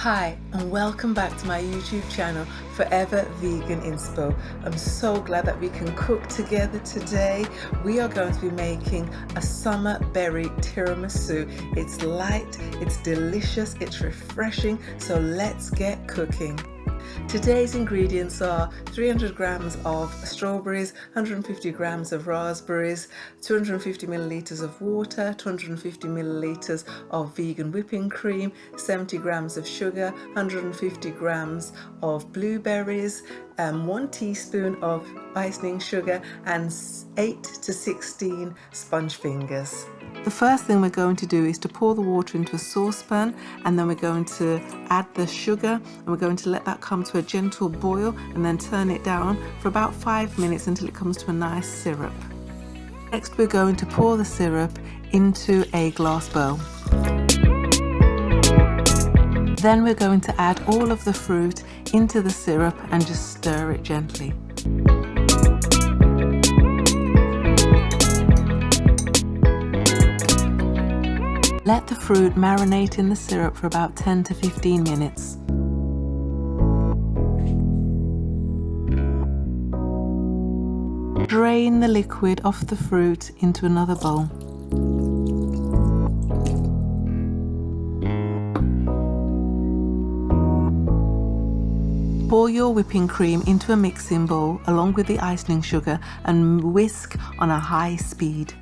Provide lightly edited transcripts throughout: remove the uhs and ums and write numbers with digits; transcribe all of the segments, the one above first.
Hi and welcome back to my YouTube channel, Forever Vegan Inspo. I'm so glad that we can cook together today. We are going to be making a summer berry tiramisu. It's light, it's delicious, it's refreshing, so let's get cooking. Today's ingredients are 300 grams of strawberries, 150 grams of raspberries, 250 milliliters of water, 250 milliliters of vegan whipping cream, 70 grams of sugar, 150 grams of blueberries, 1 teaspoon of icing sugar, and 8 to 16 sponge fingers. The first thing we're going to do is to pour the water into a saucepan, and then we're going to add the sugar, and we're going to let that come to a gentle boil and then turn it down for about 5 minutes until it comes to a nice syrup. Next we're going to pour the syrup into a glass bowl. Then we're going to add all of the fruit into the syrup and just stir it gently. Let the fruit marinate in the syrup for about 10 to 15 minutes. Drain the liquid off the fruit into another bowl. Pour your whipping cream into a mixing bowl along with the icing sugar and whisk on a high speed.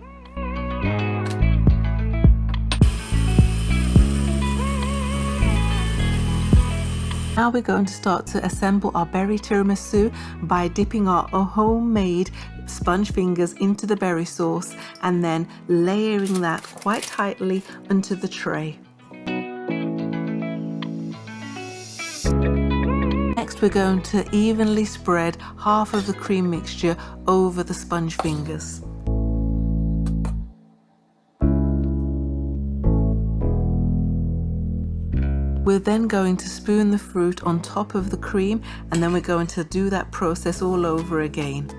Now we're going to start to assemble our berry tiramisu by dipping our homemade sponge fingers into the berry sauce and then layering that quite tightly onto the tray. Next we're going to evenly spread half of the cream mixture over the sponge fingers. We're then going to spoon the fruit on top of the cream, and then we're going to do that process all over again.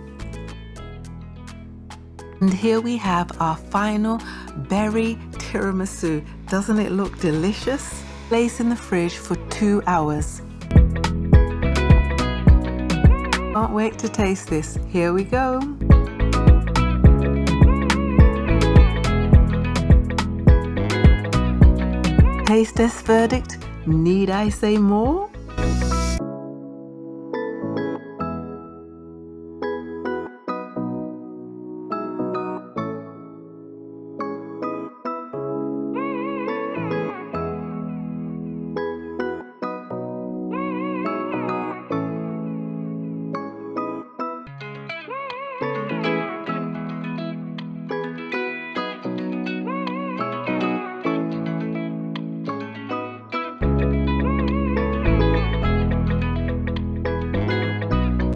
And here we have our final berry tiramisu. Doesn't it look delicious? Place in the fridge for 2 hours. Can't wait to taste this. Here we go. Taste test verdict. Need I say more?